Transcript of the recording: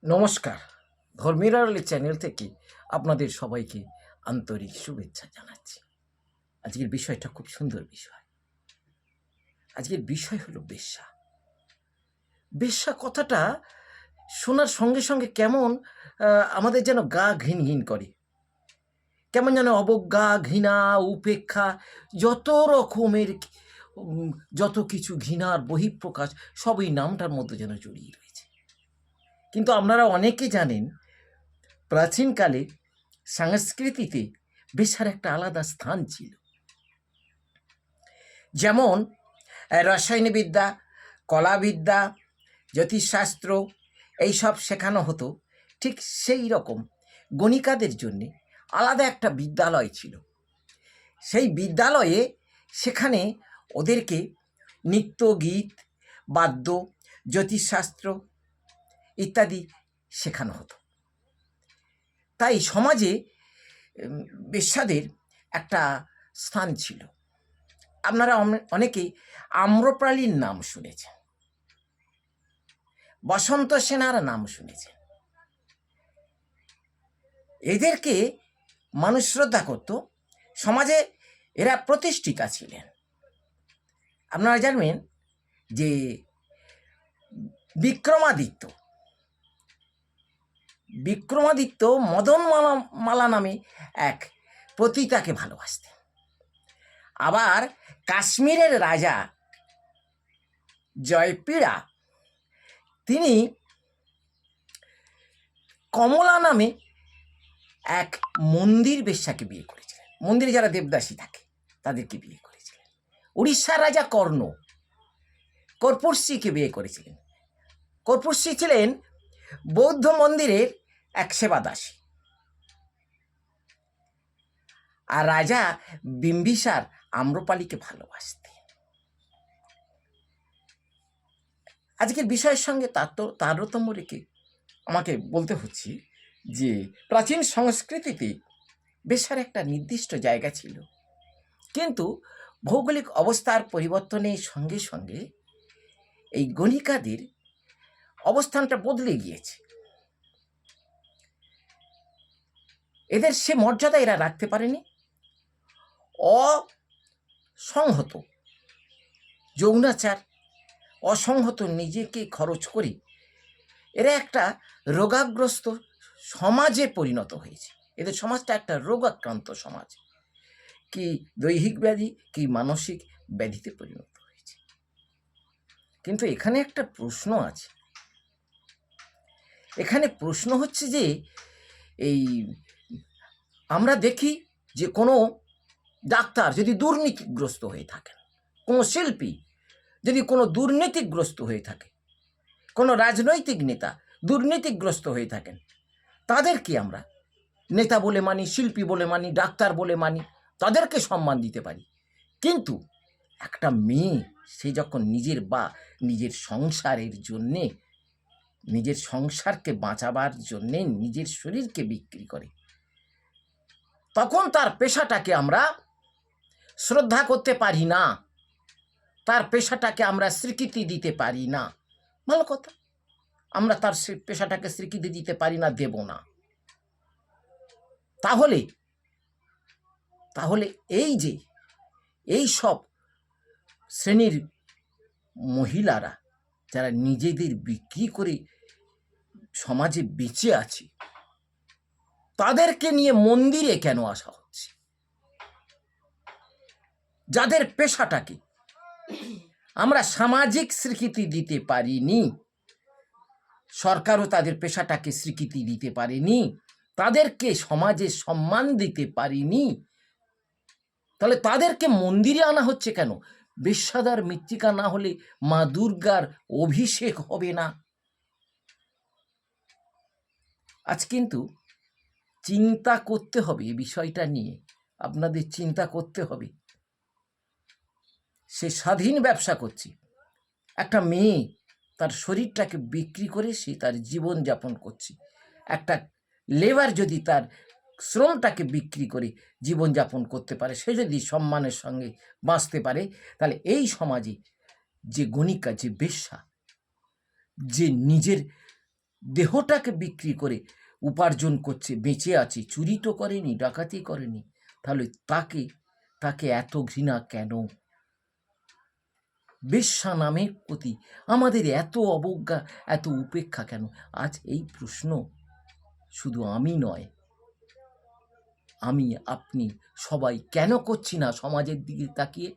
নমস্কার। ধর্মের আড়ালে চ্যানেল থেকে আপনাদের সবাইকে আন্তরিক শুভেচ্ছা জানাচ্ছি। আজকের বিষয়টা খুব সুন্দর বিষয়। আজকের বিষয় হলো বেশ্যা। বেশ্যা কথাটা শোনার সঙ্গে সঙ্গে কেমন আমাদের যেন গা ঘিন ঘিন করে। কেমন যেন অবজ্ঞা, ঘৃণা, উপেক্ষা, যত রকমের যত কিছু ঘৃণার বহিঃপ্রকাশ সব এই নামটার মধ্যে যেন জড়িয়ে রয়েছে। কিন্তু আপনারা অনেকে জানেন, প্রাচীনকালে সংস্কৃতিতে বেশ্যার একটা আলাদা স্থান ছিল। যেমন রসায়নবিদ্যা, কলাবিদ্যা, জ্যোতিষশাস্ত্র এইসব শেখানো হতো, ঠিক সেই রকম গণিকাদের জন্যে আলাদা একটা বিদ্যালয় ছিল। সেই বিদ্যালয়ে সেখানে ওদেরকে নৃত্য, গীত, বাদ্য, জ্যোতিষশাস্ত্র ইত্যাদি শেখানো হতো। তাই সমাজে বেশ্যাদের একটা স্থান ছিল। আপনারা অনেকেই আম্রপালির নাম শুনেছেন, বসন্ত সেনার নাম শুনেছেন। এদেরকে মানুষ শ্রদ্ধা করত, সমাজে এরা প্রতিষ্ঠিতা ছিলেন। আপনারা জানবেন যে বিক্রমাদিত্য মদনমালা নামে এক পতিতাকে ভালোবাসতেন। আবার কাশ্মীরের রাজা জয়পিড়া, তিনি কমলা নামে এক মন্দির বেশ্যাকে বিয়ে করেছিলেন। মন্দিরে যারা দেবদাসী থাকে তাদেরকে বিয়ে করেছিলেন। উড়িষ্যার রাজা কর্পুরসীকে বিয়ে করেছিলেন। কর্পুরসী ছিলেন বৌদ্ধ মন্দিরের এক সেবাদাসী। আর রাজা বিম্বিসার আম্রপালিকে ভালোবাসতেন। আজকের বিষয়ের সঙ্গে তারতম্য রেখে আমাকে বলতে হচ্ছে যে প্রাচীন সংস্কৃতিতে বেশ্যার একটা নির্দিষ্ট জায়গা ছিল, কিন্তু ভৌগোলিক অবস্থার পরিবর্তনের সঙ্গে সঙ্গে এই গণিকাদের অবস্থানটা বদলে গিয়েছে। এদের সে মর্যাদা এরা রাখতে পারেনি। অসংহত যৌনাচার, অসংহত নিজেকে খরচ করে এরা একটা রোগাগ্রস্ত সমাজে পরিণত হয়েছে। এদের সমাজটা একটা রোগাক্রান্ত সমাজ, কি দৈহিক ব্যাধি কি মানসিক ব্যাধিতে পরিণত হয়েছে। কিন্তু এখানে একটা প্রশ্ন আছে। এখানে প্রশ্ন হচ্ছে যে এই আমরা দেখি যে কোনো ডাক্তার যদি দুর্নীতিগ্রস্ত হয়ে থাকেন, কোনো শিল্পী যদি কোনো দুর্নীতিগ্রস্ত হয়ে থাকে, কোনো রাজনৈতিক নেতা দুর্নীতিগ্রস্ত হয়ে থাকেন, তাদেরকে আমরা নেতা বলে মানি, শিল্পী বলে মানি, ডাক্তার বলে মানি, তাদেরকে সম্মান দিতে পারি। কিন্তু একটা মেয়ে, সে যখন নিজের সংসারের জন্যে, নিজের সংসারকে বাঁচাবার জন্যে নিজের শরীরকে বিক্রি করে, তখন তার পেশাটাকে আমরা শ্রদ্ধা করতে পারি না, তার পেশাটাকে আমরা স্বীকৃতি দিতে পারি না। ভালো কথা, আমরা তার পেশাটাকে স্বীকৃতি দিতে পারি না, দেব না। তাহলে এই সব শ্রেণীর মহিলারা যারা নিজেদের বিক্রি করে সমাজে বেঁচে আছে, তাদেরকে নিয়ে মন্দিরে কেন আসা হচ্ছে? যাদের পেশাটাকে আমরা সামাজিক স্বীকৃতি দিতে পারিনি, সরকারও তাদের পেশাটাকে স্বীকৃতি দিতে পারেনি, তাদেরকে সমাজে সম্মান দিতে পারিনি, তাহলে তাদেরকে মন্দিরে আনা হচ্ছে কেন? বেশ্যাদার মৃত্তিকা না হলে মা দুর্গার অভিষেক হবে না। আজ কিন্তু চিন্তা করতে হবে, এই বিষয়টা নিয়ে আপনাদের চিন্তা করতে হবে। সে স্বাধীন ব্যবসা করছে, একটা মেয়ে তার শরীরটাকে বিক্রি করে সে তার জীবন যাপন করছে। একটা লেবার যদি তার শ্রমটাকে বিক্রি করে জীবনযাপন করতে পারে, সে যদি সম্মানের সঙ্গে বাঁচতে পারে, তাহলে এই সমাজে যে গণিকা, যে বেশ্যা, যে নিজের দেহটাকে বিক্রি করে উপার্জন করছে, বেঁচে আছে, চুরি তো করেনি, ডাকাতি করেনি, তাহলে তাকে তাকে এত ঘৃণা কেন? বেশ্যা নামের প্রতি আমাদের এত অবজ্ঞা, এত উপেক্ষা কেন? আজ এই প্রশ্ন শুধু আমি নয়, আমি, আপনি সবাই কেন করছি না সমাজের দিকে তাকিয়ে?